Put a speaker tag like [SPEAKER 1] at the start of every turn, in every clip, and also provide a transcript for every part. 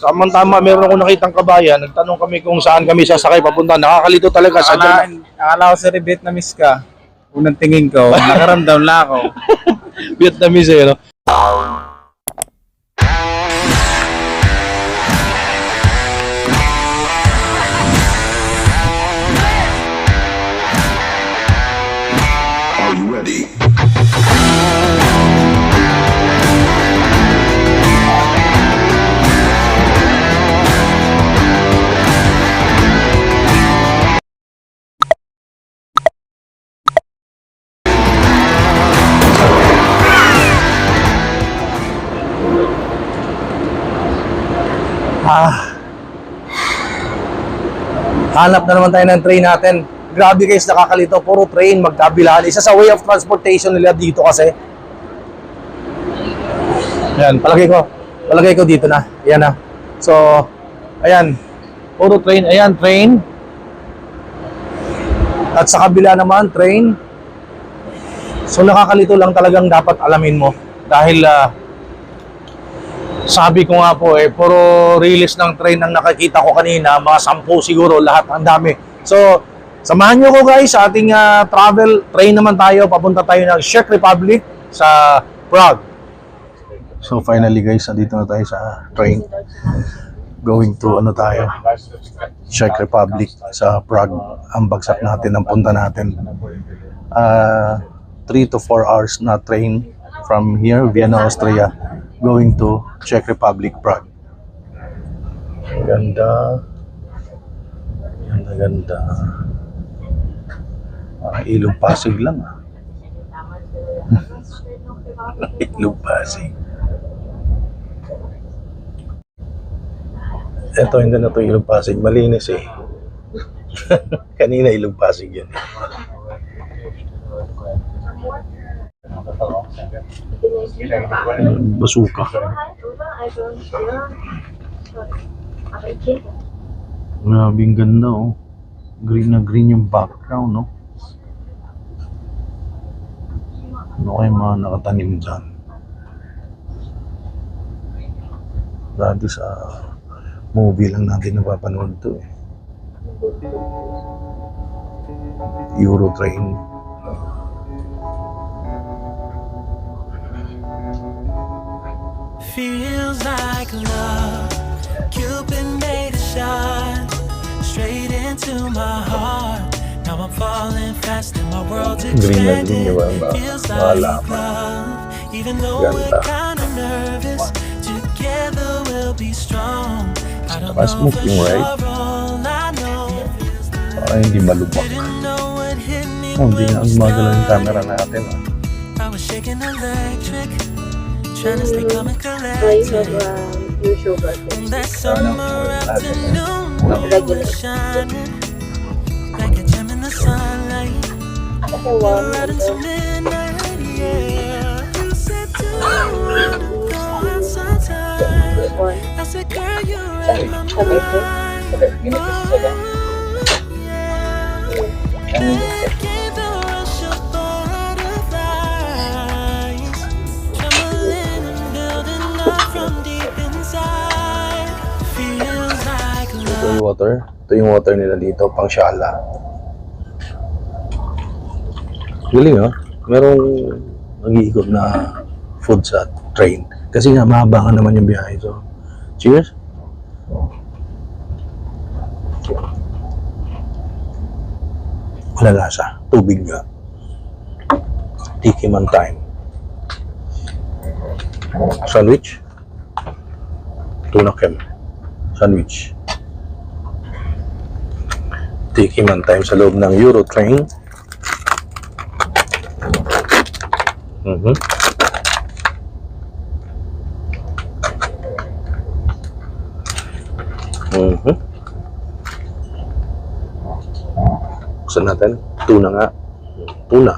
[SPEAKER 1] Tama-tama, meron ako nakitang kabayan. Nagtanong kami kung saan kami sasakay papunta. Nakakalito talaga sa
[SPEAKER 2] Akala ko sir, Vietnamese ka. Unang tingin ko, nakaramdam na ako.
[SPEAKER 1] Vietnamese eh, no?
[SPEAKER 3] Are you ready?
[SPEAKER 1] Hanap na naman tayo ng train natin. Grabe guys, nakakalito. Puro train, magkabilaan. Isa sa way of transportation nila dito kasi. Ayan, palagay ko dito na. Ayan na. So, ayan. Puro train. Ayan, train. At sa kabila naman, train. So, nakakalito lang talagang dapat alamin mo. Dahil, sabi ko nga po puro release ng train ang nakikita ko kanina, mga 10 siguro, lahat ang dami. So, samahan nyo ko guys sa ating travel. Train naman tayo, papunta tayo ng Czech Republic sa Prague. So finally guys, dito na tayo sa train. Going to Czech Republic sa Prague. Ang bagsak natin, ang punta natin. 3 to 4 hours na train from here, Vienna, Austria, going to Czech Republic, Prague. Ganda. Ganda. Ilog Pasig lang. Ilog Pasig. Ito, hindi na ito Ilog Pasig. Malinis eh. Kanina Ilog Pasig yan. Basuka. Grabing ganda oh. Green na green yung background, no? Ano kayo mga nakatanim dyan? Dati sa movie lang natin napapanood to eh. Eurotrain.
[SPEAKER 4] Feels like love. Cupid made a shot straight into my heart. Now I'm falling fast and my world's expanding. Feels like love. Even though we're kinda nervous, together we'll be strong. I don't know for sure, all I know.
[SPEAKER 1] Hindi malubak. Hindi na ang magalaw yung camera natin.
[SPEAKER 4] I was shaking electric, trying to stay calm and collected. That summer afternoon, you were shining like a gem in the sunlight. We're right into midnight, yeah. You said to me, go out sometime. I said, girl, you're in my mind. Yeah. Gave the rush of butterflies, trembling and building up from deep inside. Feels like
[SPEAKER 1] Ito
[SPEAKER 4] love.
[SPEAKER 1] yung water. Ito yung water nila dito, pang Shala. Galing oh. Merong nag-iikot na food sa train. Kasi nga, mahaba nga naman yung biyahe. So, cheers! Malalasa. Tubig nga. Tiki man time. Sandwich. Tuna kem. Sandwich. Tiki man time sa loob ng Eurotrain. Buksan natin. Tuna nga. Tuna.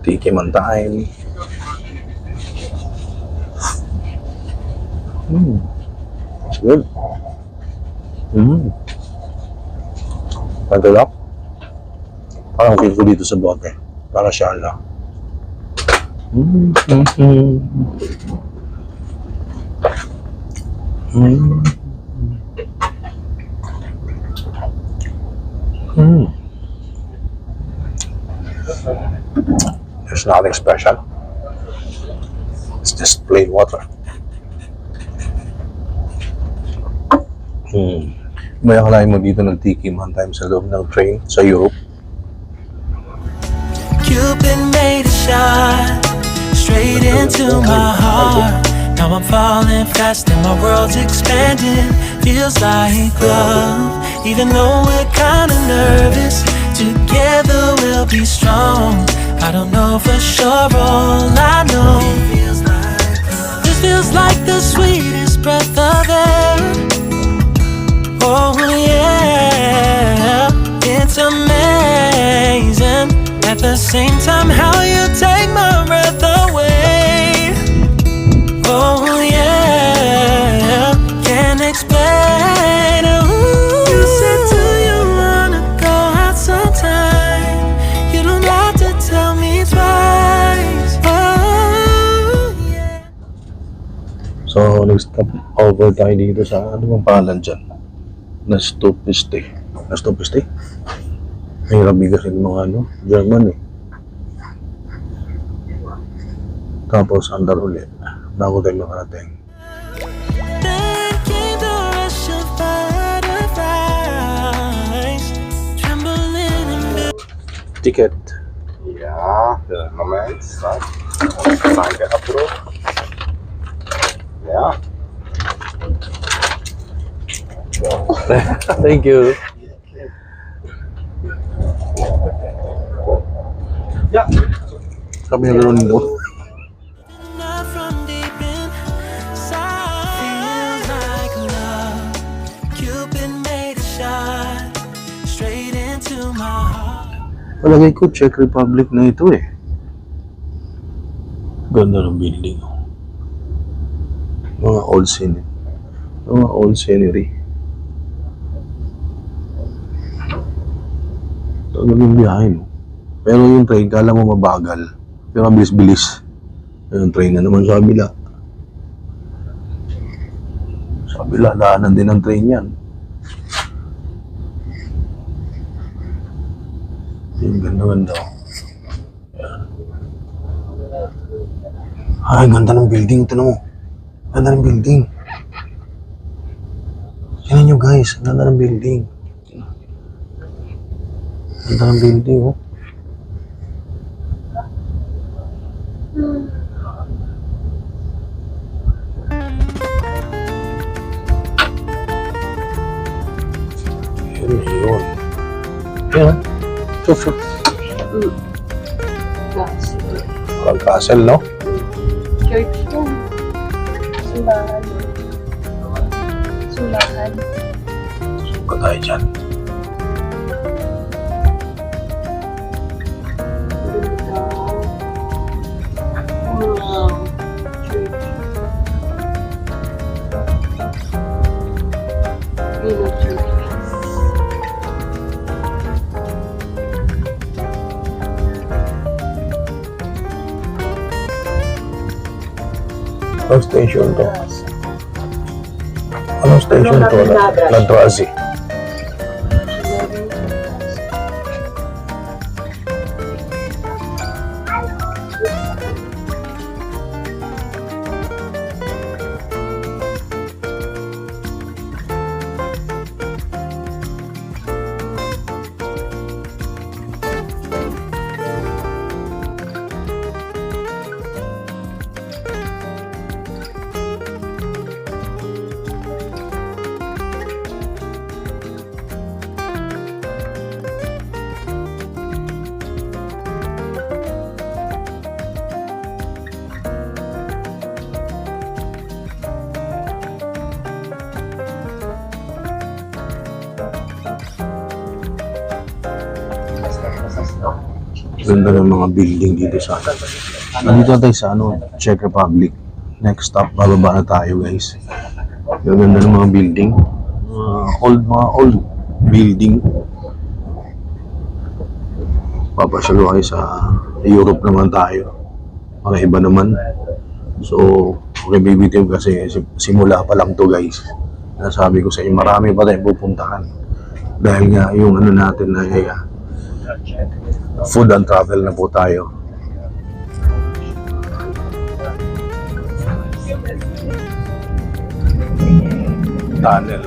[SPEAKER 1] Tiki man time. Good. Pagkalak. Parang feel ko dito sa bote. Para siya lang. Mm. Mm. There's nothing special. It's just plain water. May akalain mo dito ng tikim one time sa loob ng train sa Europe.
[SPEAKER 4] Cupid made a shot straight into my heart. Now I'm falling fast and my world's expanding. Feels like love, even though we're kinda nervous. Together we'll be strong. I don't know for sure, all I know this feels like the sweetest breath of air. Oh yeah, it's amazing. At the same time, how you take my breath away. Oh yeah, can't explain. Ooh. You said, do you wanna go out sometime? You don't have to tell me twice. Oh yeah.
[SPEAKER 1] So, nag-stop over tayo dito sa ano bang pangalan dyan? Nastopiste. Nastopiste? Mahirap bigasin mga ano, German eh. Tapos, andar ulit. Bago tayo makarating.
[SPEAKER 4] Then came the rush of butterflies, trembling in
[SPEAKER 1] Ticket.
[SPEAKER 5] Ja, Moment, start. Danke, Abbruch. Ja.
[SPEAKER 1] Thank you.
[SPEAKER 5] Ja.
[SPEAKER 1] Kami na gano'n nito.
[SPEAKER 4] Not from deep inside. Feels like love. Cupid made a shot straight into my heart.
[SPEAKER 1] Palagay ko, Czech Republic na ito eh. Ganda ng building. Mga old scene. Mga old scenery. Tagal yung biyahe, no? Pero yung train, kala mo mabagal. Pero mabilis-bilis. Yung train na naman sa kabila. Sa kabila, daanan din ang train yan. Yung ganda-ganda. Yan. Ay, ganda ng building. Ito na mo. Ganda ng building. Tingnan nyo guys, ganda ng building. Ganda ng building, oh. Yun. Yan. Chuf. Parang castle, no?
[SPEAKER 6] Church yan. Simbahan. Simbahan.
[SPEAKER 1] Suka tayo dyan.
[SPEAKER 6] Wow. Church. Villa Church.
[SPEAKER 1] Anong station to? Anong station to? Nadrazi. Ganda ng mga building dito sa atin. Nandito tayo sa Czech Republic. Next stop, bababa na tayo guys. Ganda ng mga building. Mga old building. Papasyalo kayo sa Europe naman tayo. Mga iba naman. So, bibitin kasi simula pa lang to guys. Nasabi ko sa inyo, marami pa tayong pupuntahan. Dahil nga yung ano natin na food and travel na po tayo. Tunnel.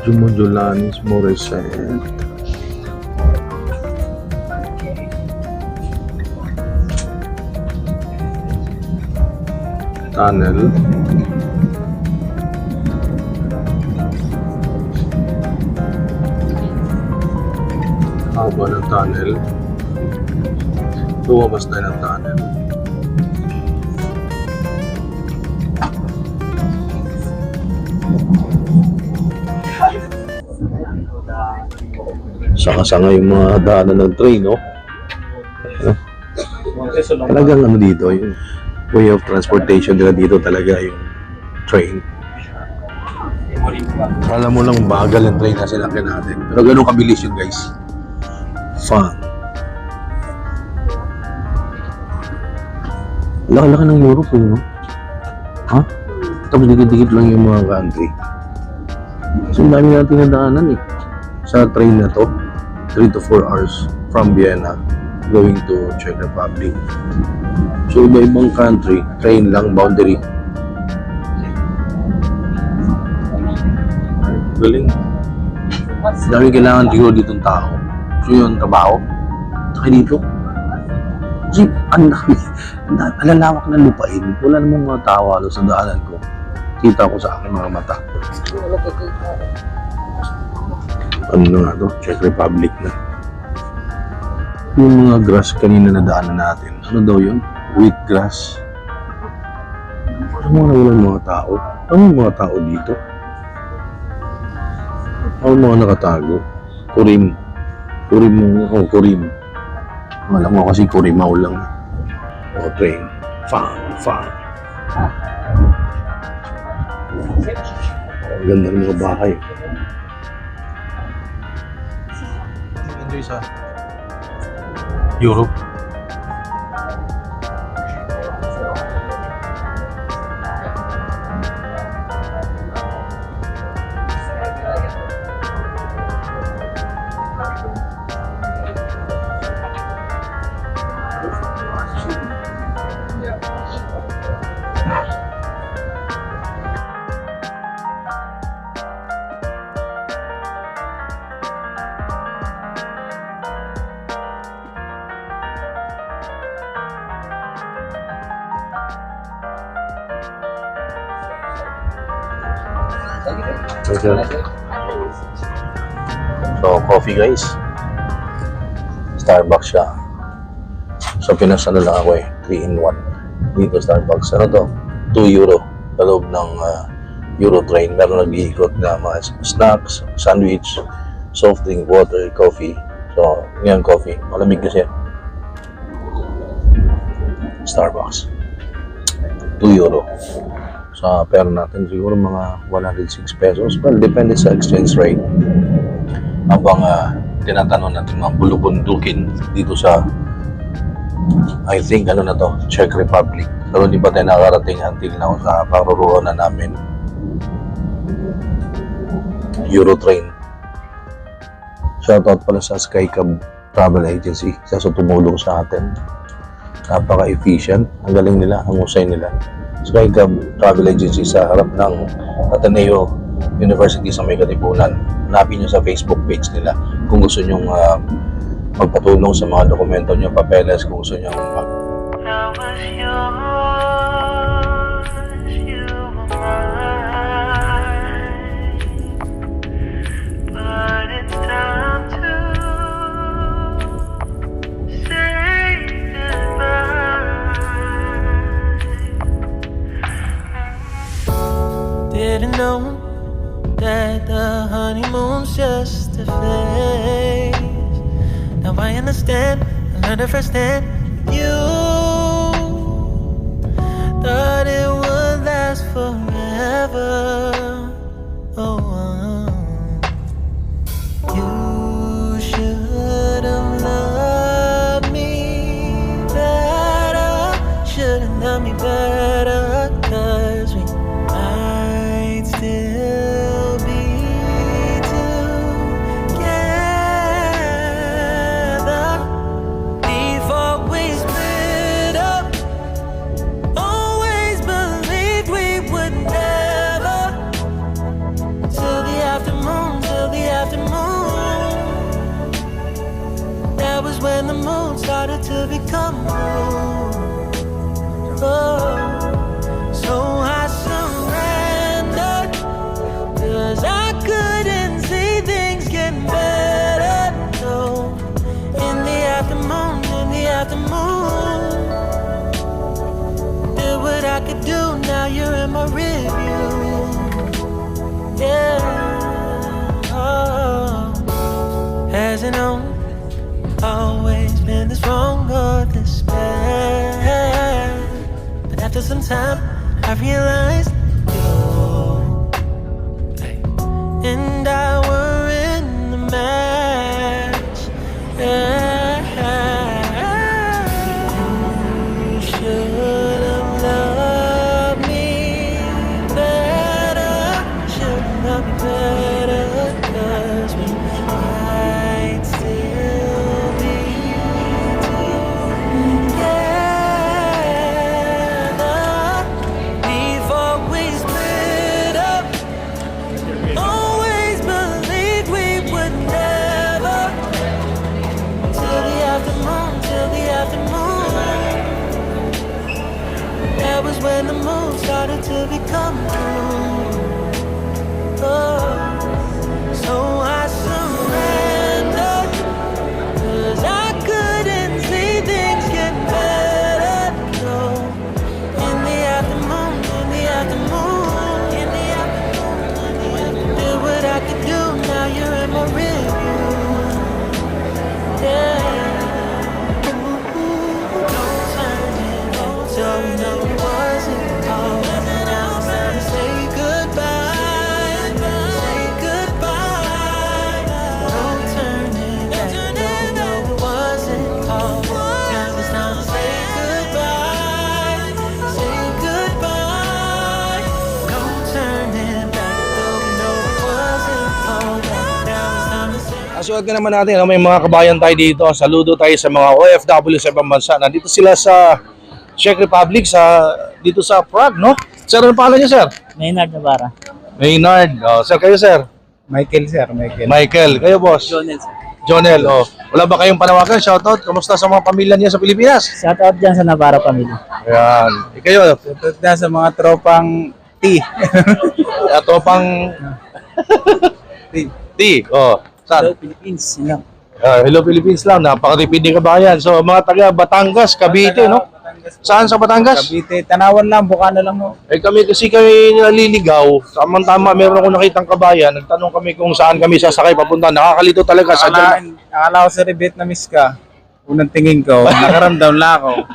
[SPEAKER 1] Jumujulanis Morissette. Tunnel. Haba ng tunnel. Lumabas tayo ng tunnel. Sanga-sanga yung mga daanan ng train, no? Talagang ano dito, yung way of transportation nila dito talaga yung train. Alam mo lang bagal yung train na sinakyan natin. Pero ganun kabilis yun, guys. Fun. Laki-laki ng Europe, no? Ha? Tapos dikit-dikit lang yung mga country. So, ang dami natin nadaanan eh. Sa train na to, 3 to 4 hours from Vienna going to Czech Republic. So, iba-ibang country, train lang, boundary. Galing. Dami kailangan siguro ditong tao. So, yun, trabaho. Saka dito. Kasi, ang dami. Alalawak na lupain. Wala namang mga tao halos sa daanan ko. Kita ko sa aking mga mata. Ano na nga to? Czech Republic na. Yung mga grass kanina na daanan natin. Ano daw yun? Wheat grass. Ano mga nawalan mga tao? Ano mga tao dito? Ano mga nakatago? Kurim. Kurim. Alam mo kasi Kurimaw lang. O train. Fang. Ang ganda ng mga bahay. Enjoy sa Europe. Okay. So, coffee guys. Starbucks siya. So, pinasano lang ako 3-in-1. Dito Starbucks. Ano to? 2 euro. Sa loob ng Euro train. Meron nag-iikot na mga snacks, sandwich, soft drink, water, coffee. So, ngayon coffee. Malamig kasi. Starbucks. 2 euro. Sa pera natin siguro mga 106 pesos. Well, depende sa exchange rate. Habang tinatanong natin mga bulubundukin dito sa I think ano na to, Czech Republic. Pero hindi pa tayo nakarating until now sa paruroonan namin. Eurotrain. Shoutout pala sa Skycab Travel Agency. Sa tumulong sa atin. Napaka-efficient. Ang galing nila, ang husay nila. Skycab Travel Agency sa harap ng Ateneo University sa May Katipunan. Hanapin nyo sa Facebook page nila kung gusto nyo magpatulong sa mga dokumento nyo, papeles, kung gusto nyo
[SPEAKER 4] I was yours, you were mine, but it's time to say goodbye. Didn't know that the honeymoon's just a phase. Now I understand, I learned it firsthand. You thought it would last forever. Oh, you should have loved me better. to become blue. Oh, so I surrendered, 'cause I couldn't see things getting better. No, in the afternoon, did what I could do, now you're in my review. Yeah, oh. Hasn't always been this wrong or this bad, but after some time I realized you and I were in the match. You should have loved me better, should have loved me better, 'cause we might still be together before we split up. Always believed we would never, till the afternoon, that was when the moon started to become blue. Oh, so I surrendered, 'cause I couldn't see things getting better. No, in the afternoon, did what I could do, now you're in my review. Yeah. Don't know it wasn't all. Now it's time to say goodbye. Say goodbye. No turning back. Don't know it wasn't all. Now it's time to say goodbye. Say goodbye. No turning back. Don't know it wasn't all. Now it's time to say.
[SPEAKER 1] Asuot ka naman natin, may mga kabayan tayo dito. Saludo tayo sa mga OFW sa ibang bansa. Nandito sila sa Czech Republic, dito sa Prague, no? Sir, ano pangalan niyo, sir?
[SPEAKER 7] Maynard Navarra.
[SPEAKER 1] Maynard. Oh, sir, kayo, sir?
[SPEAKER 2] Michael, sir. Michael.
[SPEAKER 1] Kayo, boss?
[SPEAKER 7] Jonel.
[SPEAKER 1] Jonel, oh. Wala ba kayong panawagan? Shoutout. Kamusta sa mga pamilya niyo sa Pilipinas?
[SPEAKER 7] Shout out dyan sa Navarra family.
[SPEAKER 1] Ayan. Kayo,
[SPEAKER 2] Tutot na sa mga tropang T.
[SPEAKER 1] ato pang
[SPEAKER 2] T.
[SPEAKER 1] T. Oh, saan?
[SPEAKER 7] Philippines. Yun lang.
[SPEAKER 1] Hello Philippines lang, napaka-repeat ni kabayan. So mga taga Batangas, Cavite, no? Saan sa Batangas?
[SPEAKER 2] Cavite. Tanawan lang, Bukana lang mo.
[SPEAKER 1] Kami kasi kami naliligaw. Tama-tama, meron ako nakitang kabayan. Nagtanong kami kung saan kami sasakay papunta. Nakakalito talaga sa
[SPEAKER 2] Akala ko, sir, Vietnamese ka. Unang tingin ko, nakaramdam lang ako.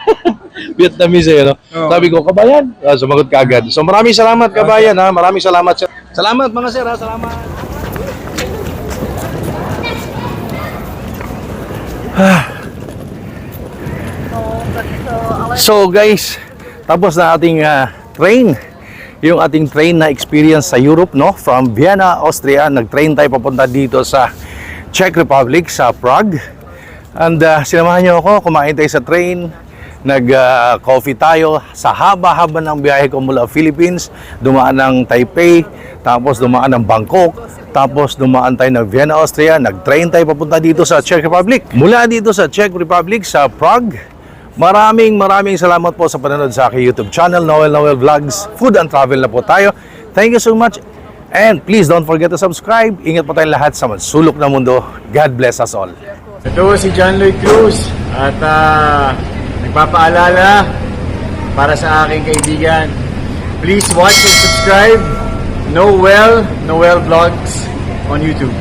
[SPEAKER 1] Vietnamese, no?
[SPEAKER 2] Oo.
[SPEAKER 1] Sabi ko, kabayan, sumagot ka agad. So maraming salamat, kabayan, ha? Maraming salamat, sir. Salamat, mga sir, ha? Salamat. So guys, tapos na ating train. Yung ating train na experience sa Europe, no? From Vienna, Austria, nag-train tayo papunta dito sa Czech Republic, sa Prague. And sinamahan niyo ako, kumain tayo sa train. Nag-coffee tayo sa haba-haba ng biyahe ko mula Philippines. Dumaan ng Taipei, tapos dumaan ng Bangkok, tapos dumaan tayo ng Vienna, Austria. Nag-train tayo papunta dito sa Czech Republic. Mula dito sa Czech Republic, sa Prague, maraming salamat po sa panonood sa aking YouTube channel, Noel Vlogs. Food and travel na po tayo. Thank you so much. And please don't forget to subscribe. Ingat po tayong lahat sa sulok na mundo. God bless us all.
[SPEAKER 8] Ito si John Lloyd Cruz at nagpapaalala para sa aking kaibigan. Please watch and subscribe Noel Vlogs on YouTube.